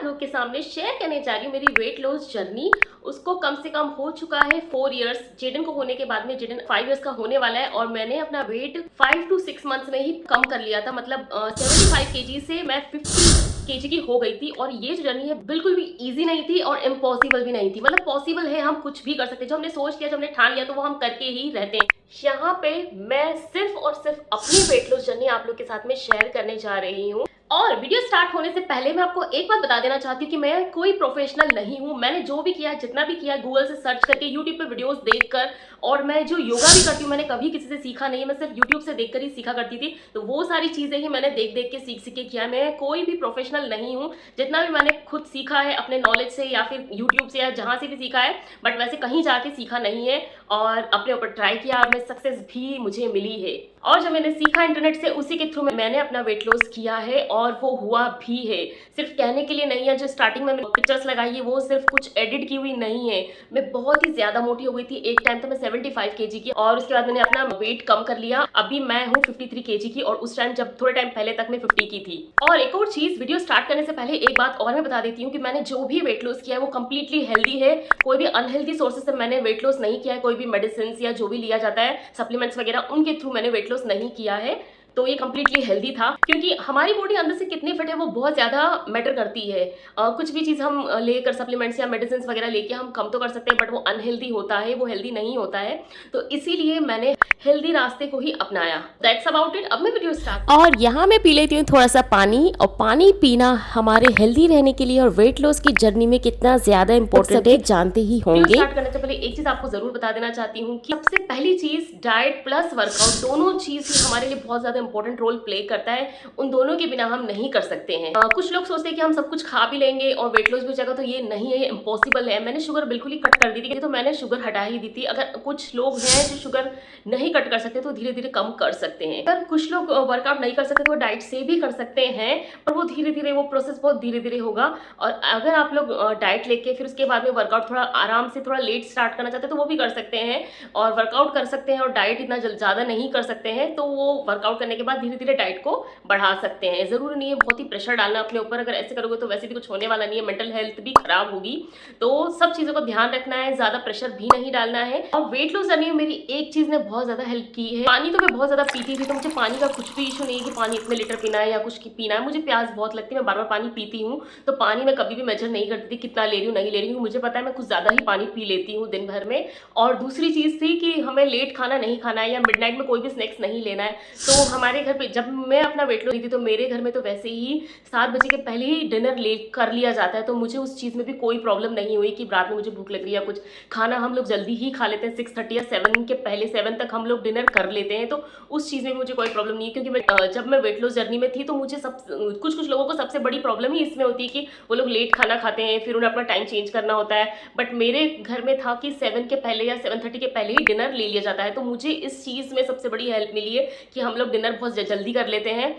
आप लोग के सामने शेयर करने जा रही हूँ मेरी वेट लॉस जर्नी। उसको कम से कम हो चुका है 4 इयर्स। जेडन को होने के बाद में जेडन 5 इयर्स का होने वाला है और मैंने अपना वेट 5 to 6 मंथ्स में ही कम कर लिया था। मतलब 75 केजी से मैं 50 केजी की हो गई थी। और ये जो जर्नी है बिल्कुल भी इजी नहीं थी और इम्पॉसिबल भी नहीं थी। मतलब पॉसिबल है, हम कुछ भी कर सकते हैं। जो हमने सोच लिया, जो हमने ठान लिया, तो वो हम करके ही रहते हैं। यहाँ पे मैं सिर्फ और सिर्फ अपनी वेट लॉस जर्नी आप लोग के साथ में शेयर करने जा रही हूँ। और वीडियो स्टार्ट होने से पहले मैं आपको एक बात बता देना चाहती हूँ कि मैं कोई प्रोफेशनल नहीं हूँ। मैंने जो भी किया, जितना भी किया, गूगल से सर्च करके, यूट्यूब पे वीडियोस देखकर, और मैं जो योगा भी करती हूँ मैंने कभी किसी से सीखा नहीं है। मैं सिर्फ यूट्यूब से देखकर ही सीखा करती थी। तो वो सारी चीजें ही मैंने देख देख के सीख सीख के किया। मैं कोई भी प्रोफेशनल नहीं हूँ। जितना भी मैंने खुद सीखा है अपने नॉलेज से या फिर यूट्यूब से या जहाँ से भी सीखा है, बट वैसे कहीं जाके सीखा नहीं है। और अपने ऊपर ट्राई किया और मैं सक्सेस भी मुझे मिली है। और जब मैंने सीखा इंटरनेट से, उसी के थ्रू मैंने अपना वेट लॉस किया है और वो हुआ भी है। सिर्फ कहने के लिए नहीं है। जो स्टार्टिंग में पिक्चर्स लगाई है वो सिर्फ कुछ एडिट की हुई नहीं है। मैं बहुत ही ज्यादा मोटी हो गई थी। एक टाइम तो मैं 75 केजी की, और उसके बाद मैंने अपना वेट कम कर लिया। अभी मैं हूँ 53 केजी की, और उस टाइम जब थोड़े टाइम पहले तक मैं 50 की थी। और एक और चीज, वीडियो स्टार्ट करने से पहले एक बात और मैं बता देती हूँ कि मैंने जो भी वेट लॉस किया है वो कम्प्लीटली हेल्दी है। कोई भी अनहेल्दी सोर्सेस से मैंने वेट लॉस नहीं किया है। कोई भी मेडिसिन या जो भी लिया जाता है, सप्लीमेंट्स वगैरह, उनके थ्रू मैंने वेट लॉस नहीं किया है। तो ये कम्प्लीटली हेल्दी था, क्योंकि हमारी बॉडी अंदर से कितनी फिट है वो बहुत ज्यादा मैटर करती है। कुछ भी चीज हम लेकर, सप्लीमेंट्स या मेडिसिन वगैरह लेके हम कम तो कर सकते हैं, बट वो अनहेल्दी होता है, वो हेल्दी नहीं होता है। तो इसीलिए मैंने हेल्दी रास्ते को ही अपनाया। That's about it. अब मैं वीडियो स्टार्ट। और यहाँ मैं पी लेती हूँ थोड़ा सा पानी। और पानी पीना हमारे हेल्दी रहने के लिए और वेट लॉस की जर्नी में कितना ज्यादा इंपॉर्टेंट है, जानते ही होंगे। स्टार्ट करने से पहले एक चीज आपको जरूर बता देना चाहती हूँ कि सबसे पहली चीज, डाइट प्लस वर्कआउट, दोनों चीज ही हमारे लिए बहुत ज्यादा इंपॉर्टेंट रोल प्ले करता है। उन दोनों के बिना हम नहीं कर सकते हैं। कुछ लोग सोचते हैं कि हम सब कुछ खा भी लेंगे और वेट लॉस भी हो जाएगा, तो ये नहीं है, ये इम्पॉसिबल है। मैंने शुगर बिल्कुल ही कट कर दी थी, तो मैंने शुगर हटा ही दी थी। अगर कुछ लोग हैं जो शुगर नहीं कट कर सकते तो धीरे धीरे कम कर सकते हैं। अगर कुछ लोग वर्कआउट नहीं कर सकते तो डाइट से भी कर सकते हैं, पर वो धीरे धीरे, वो प्रोसेस बहुत धीरे धीरे होगा। और अगर आप लोग डाइट लेके फिर उसके बाद में वर्कआउट थोड़ा आराम से, थोड़ा लेट स्टार्ट करना चाहते हैं तो वो भी कर सकते हैं, और वर्कआउट कर सकते हैं। और डाइट इतना ज्यादा नहीं कर सकते हैं तो वो वर्कआउट करने के बाद धीरे धीरे डाइट को बढ़ा सकते हैं। जरूरी नहीं है बहुत ही प्रेशर डालना अपने ऊपर। अगर ऐसे करोगे तो वैसे भी कुछ होने वाला नहीं है, मेंटल हेल्थ भी खराब होगी। तो सब चीजों का ध्यान रखना है, ज्यादा प्रेशर भी नहीं डालना है। और वेट लॉस जर्नी में मेरी एक चीज ने बहुत ज्यादा हेल्प की है। पानी तो मैं बहुत ज्यादा पीती थी, तो मुझे पानी का कुछ भी इशू नहीं है कि पानी इतने लीटर पीना है या कुछ पीना है। मुझे प्यास बहुत लगती है, मैं बार बार पानी पीती हूँ। तो पानी मैं कभी भी मेजर नहीं करती थी कितना ले रही हूँ, नहीं ले रही हूँ। मुझे पता है मैं कुछ ज्यादा ही पानी पी लेती हूँ दिन भर में। और दूसरी चीज थी कि हमें लेट खाना नहीं खाना है या मिडनाइट में कोई भी स्नैक्स नहीं लेना है। तो हमारे घर पे जब मैं अपना वेट लॉस थी तो मेरे घर में तो वैसे ही 7 बजे के पहले ही डिनर ले कर लिया जाता है। तो मुझे उस चीज में भी कोई प्रॉब्लम नहीं हुई कि रात में मुझे भूख लग रही है या कुछ। खाना हम लोग जल्दी ही खा लेते हैं, 6:30 या 7 के पहले, 7 तक हम लोग डिनर कर लेते हैं। तो उस चीज में मुझे कोई प्रॉब्लम नहीं है, क्योंकि जब मैं वेट लॉस जर्नी में थी तो मुझे कुछ लोगों को सबसे बड़ी प्रॉब्लम ही इसमें होती है कि वो लोग लेट खाना खाते हैं, फिर उन्हें अपना टाइम चेंज करना होता है। बट मेरे घर में था कि 7 के पहले या 7:30 के पहले ही डिनर ले लिया जाता है। तो मुझे इस चीज में सबसे बड़ी हेल्प मिली है कि हम लोग डिनर बहुत जल्दी कर लेते हैं।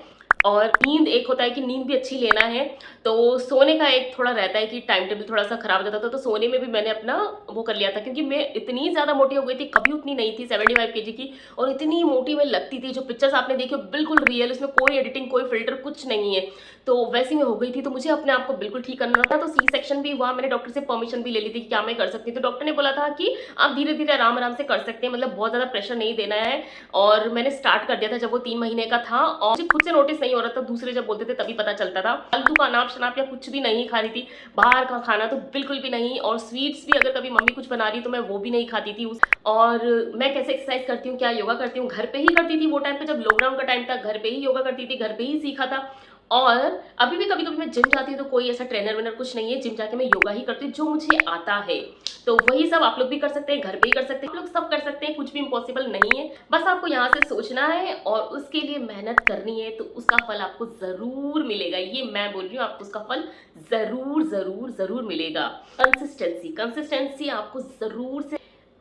और नींद, एक होता है कि नींद भी अच्छी लेना है। तो सोने का एक थोड़ा रहता है कि टाइम टेबल थोड़ा सा खराब हो जाता था। तो सोने में भी मैंने अपना वो कर लिया था, क्योंकि मैं इतनी ज्यादा मोटी हो गई थी, कभी उतनी नहीं थी, 75 केजी की, और इतनी मोटी मैं लगती थी। जो पिक्चर्स आपने देखी बिल्कुल रियल, उसमें कोई एडिटिंग, कोई फिल्टर, कुछ नहीं है। तो वैसे में हो गई थी। तो मुझे अपने आप को बिल्कुल ठीक करना था। तो सी सेक्शन भी हुआ, मैंने डॉक्टर से परमिशन भी ले ली थी कि क्या मैं कर सकती हूँ। तो डॉक्टर ने बोला था कि आप धीरे धीरे आराम आराम से कर सकते हैं, मतलब बहुत ज्यादा प्रेशर नहीं देना है। और मैंने स्टार्ट कर दिया था जब वो 3 महीने का था, और मुझे खुद से नोटिस नहीं हो रहा था, दूसरे जब बोलते थे तभी पता चलता था। फालतू का अनाप शनाप या कुछ भी नहीं खा रही थी, बाहर का खाना तो बिल्कुल भी नहीं। और स्वीट्स भी अगर कभी मम्मी कुछ बना रही तो मैं वो भी नहीं खाती थी। और मैं कैसे एक्सरसाइज करती हूँ, क्या योगा करती हूँ, घर पे ही करती थी। वो टाइम पे जब लॉकडाउन का टाइम था, घर पे ही योगा करती थी, घर पे ही सीखा था। और अभी भी कभी कभी मैं जिम जाती हूँ तो कोई ऐसा ट्रेनर वेनर कुछ नहीं है, जिम जाके मैं योगा ही करती हूँ जो मुझे आता है। तो वही सब आप लोग भी कर सकते हैं, घर पे ही कर सकते हैं, आप लोग सब कर सकते हैं, कुछ भी इम्पॉसिबल नहीं है। बस आपको यहाँ से सोचना है और उसके लिए मेहनत करनी है, तो उसका फल आपको जरूर मिलेगा। ये मैं बोल रही हूँ, आपको उसका फल जरूर जरूर जरूर मिलेगा। कंसिस्टेंसी, कंसिस्टेंसी आपको जरूर से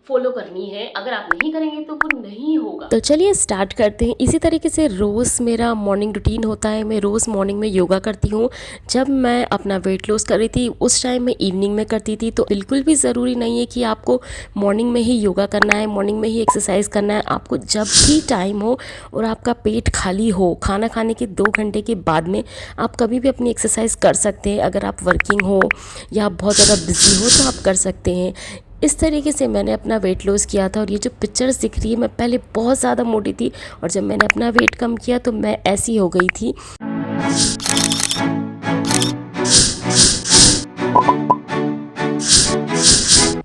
फॉलो करनी है। अगर आप नहीं करेंगे तो वो नहीं होगा। तो चलिए स्टार्ट करते हैं। इसी तरीके से रोज़ मेरा मॉर्निंग रूटीन होता है। मैं रोज़ मॉर्निंग में योगा करती हूँ। जब मैं अपना वेट लॉस कर रही थी उस टाइम मैं इवनिंग में करती थी। तो बिल्कुल भी ज़रूरी नहीं है कि आपको मॉर्निंग में ही योगा करना है, मॉर्निंग में ही एक्सरसाइज करना है। आपको जब भी टाइम हो और आपका पेट खाली हो, खाना खाने के 2 घंटे के बाद में आप कभी भी अपनी एक्सरसाइज कर सकते हैं। अगर आप वर्किंग हो या आप बहुत ज़्यादा बिजी हो तो आप कर सकते हैं। इस तरीके से मैंने अपना वेट लॉस किया था। और ये जो पिक्चर्स दिख रही है, मैं पहले बहुत ज़्यादा मोटी थी और जब मैंने अपना वेट कम किया तो मैं ऐसी हो गई थी।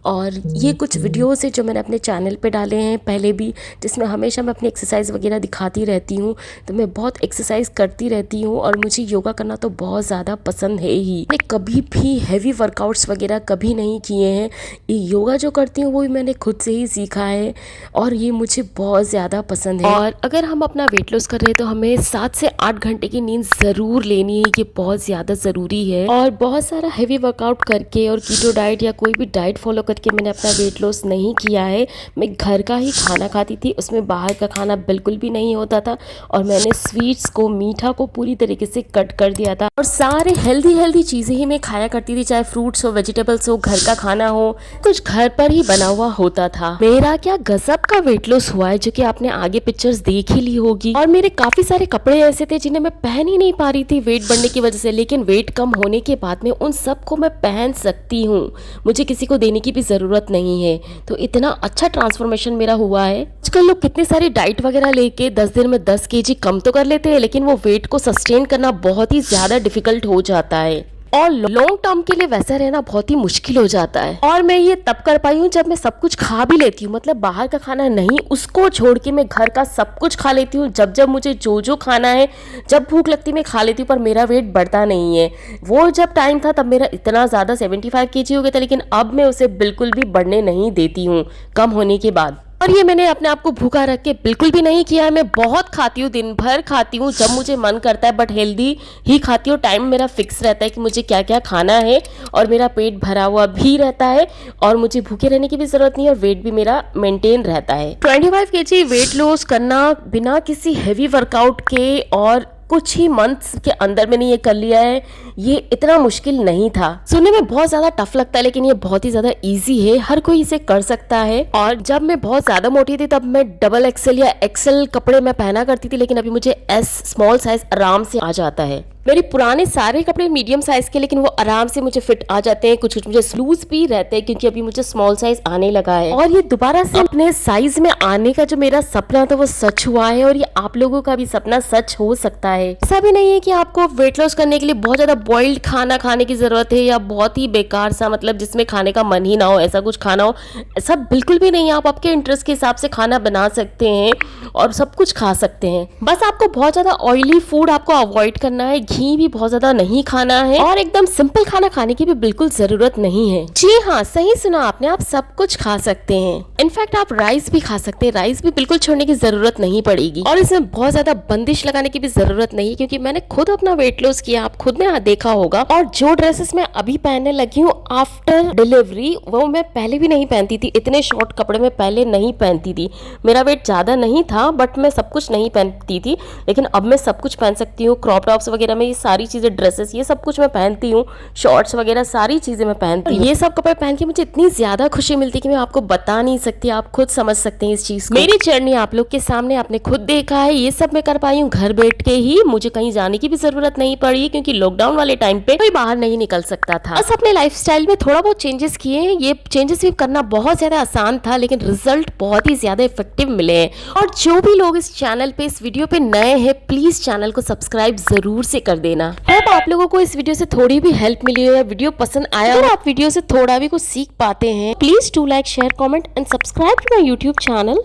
और ये कुछ वीडियोस है जो मैंने अपने चैनल पे डाले हैं पहले भी, जिसमें हमेशा मैं अपनी एक्सरसाइज वगैरह दिखाती रहती हूँ। तो मैं बहुत एक्सरसाइज करती रहती हूँ और मुझे योगा करना तो बहुत ज़्यादा पसंद है ही। मैंने कभी भी हैवी वर्कआउट्स वगैरह कभी नहीं किए हैं। ये योगा जो करती हूँ वो भी मैंने खुद से ही सीखा है और ये मुझे बहुत ज़्यादा पसंद है। और अगर हम अपना वेट लॉस कर रहे हैं तो हमें 7 से 8 घंटे की नींद ज़रूर लेनी है। ये बहुत ज़्यादा ज़रूरी है। और बहुत सारा हैवी वर्कआउट करके और कीटो डाइट या कोई भी डाइट फॉलो करके मैंने अपना वेट लॉस नहीं किया है। मैं घर का ही खाना खाती थी, उसमें बाहर का खाना बिल्कुल भी नहीं होता था। और मैंने स्वीट्स को, मीठा को पूरी तरीके से कट कर दिया था और सारे हेल्दी चीज़ें ही मैं खाया करती थी, चाहे फ्रूट्स हो, वेजिटेबल्स हो, घर का खाना हो, कुछ घर पर ही बना हुआ होता था। मेरा क्या गजब का वेट लॉस हुआ है, जो कि आपने आगे पिक्चर्स देख ही ली होगी। और मेरे काफ़ी सारे कपड़े ऐसे थे जिन्हें मैं पहन ही नहीं पा रही थी वेट बढ़ने की वजह से, लेकिन वेट कम होने के बाद में उन सबको मैं पहन सकती हूँ। मुझे किसी को देने की भी ज़रूरत नहीं है। तो इतना अच्छा ट्रांसफॉर्मेशन मेरा हुआ है। आजकल लोग कितने सारी डाइट वगैरह लेके 10 दिन में 10 kg कम तो कर लेते हैं, लेकिन वो वेट को सस्टेन करना बहुत ही ज़्यादा डिफिकल्ट हो जाता है और लॉन्ग टर्म के लिए वैसा रहना बहुत ही मुश्किल हो जाता है। और मैं ये तब कर पाई हूँ जब मैं सब कुछ खा भी लेती हूँ, मतलब बाहर का खाना नहीं, उसको छोड़ के मैं घर का सब कुछ खा लेती हूँ। जब जब मुझे जो खाना है, जब भूख लगती है मैं खा लेती हूँ, पर मेरा वेट बढ़ता नहीं है। वो जब टाइम था तब मेरा इतना ज़्यादा 75 kg हो गया था, लेकिन अब मैं उसे बिल्कुल भी बढ़ने नहीं देती हूँ कम होने के बाद। और ये मैंने अपने आप को भूखा रख के बिल्कुल भी नहीं किया है। मैं बहुत खाती हूँ, दिन भर खाती हूँ जब मुझे मन करता है, बट हेल्दी ही खाती हूँ। टाइम मेरा फिक्स रहता है कि मुझे क्या क्या खाना है और मेरा पेट भरा हुआ भी रहता है और मुझे भूखे रहने की भी ज़रूरत नहीं है और वेट भी मेरा मेंटेन रहता है। 25 kg वेट लॉस करना बिना किसी हैवी वर्कआउट के और कुछ ही मंथ्स के अंदर मैंने ये कर लिया है। ये इतना मुश्किल नहीं था। सुनने में बहुत ज्यादा टफ लगता है, लेकिन ये बहुत ही ज्यादा इजी है, हर कोई इसे कर सकता है। और जब मैं बहुत ज्यादा मोटी थी तब मैं डबल XL या XL कपड़े मैं पहना करती थी, लेकिन अभी मुझे S स्मॉल साइज आराम से आ जाता है। मेरे पुराने सारे कपड़े मीडियम साइज के, लेकिन वो आराम से मुझे फिट आ जाते हैं। कुछ कुछ मुझे लूज भी रहते हैं क्योंकि अभी मुझे स्मॉल साइज आने लगा है। और ये दोबारा से अपने साइज में आने का जो मेरा सपना था वो सच हुआ है और ये आप लोगों का भी सपना सच हो सकता है। ऐसा भी नहीं है कि आपको वेट लॉस करने के लिए बहुत ज्यादा बॉइल्ड खाना खाने की जरूरत है या बहुत ही बेकार सा, मतलब जिसमें खाने का मन ही ना हो, ऐसा कुछ खाना हो। ऐसा बिल्कुल भी नहीं है। आप आपके इंटरेस्ट के हिसाब से खाना बना सकते हैं और सब कुछ खा सकते हैं। बस आपको बहुत ज्यादा ऑयली फूड आपको अवॉइड करना है, घी भी बहुत ज्यादा नहीं खाना है और एकदम सिंपल खाना खाने की भी बिल्कुल जरूरत नहीं है। जी हाँ, सही सुना आपने, आप सब कुछ खा सकते हैं। इनफैक्ट आप राइस भी खा सकते हैं, राइस भी बिल्कुल छोड़ने की जरूरत नहीं पड़ेगी और इसमें बहुत ज्यादा बंदिश लगाने की भी जरूरत नहीं, क्योंकि मैंने खुद अपना वेट लॉस किया, आप खुद ने देखा होगा। और जो ड्रेसेस मैं अभी पहनने लगी हूँ आफ्टर डिलीवरी, वो मैं पहले भी नहीं पहनती थी। इतने शॉर्ट कपड़े मैं पहले नहीं पहनती थी। मेरा वेट ज्यादा नहीं था बट मैं सब कुछ नहीं पहनती थी, लेकिन अब मैं सब कुछ पहन सकती हूँ। क्रॉप टॉप्स वगैरह में ये सारी चीजें, ड्रेसेस, ये सब कुछ मैं पहनती हूँ। शॉर्ट्स वगैरह सारी चीजें मैं पहनती हूँ। ये सब कपड़े पहन के मुझे इतनी ज्यादा खुशी मिलती है कि मैं आपको बता नहीं सकती, आप खुद समझ सकते हैं इस चीज को। मेरी जर्नी आप लोग के सामने आपने खुद देखा है। ये सब मैं कर पाई हूँ घर बैठ के ही, मुझे कहीं जाने की भी जरूरत नहीं पड़ी क्योंकि लॉकडाउन वाले टाइम पे कोई बाहर नहीं निकल सकता था। बस अपने लाइफस्टाइल में थोड़ा बहुत चेंजेस किए हैं। ये चेंजेस भी करना बहुत ज्यादा आसान था, लेकिन रिजल्ट बहुत ही ज्यादा इफेक्टिव मिले हैं। और जो भी लोग इस चैनल पे, इस वीडियो पे नए हैं, प्लीज चैनल को सब्सक्राइब जरूर से कर देना। होप आप लोगों को इस वीडियो से थोड़ी भी हेल्प मिली हो या वीडियो पसंद आया हो, आप वीडियो से थोड़ा भी कुछ सीख पाते हैं। Please do like, share, comment and subscribe to my YouTube channel.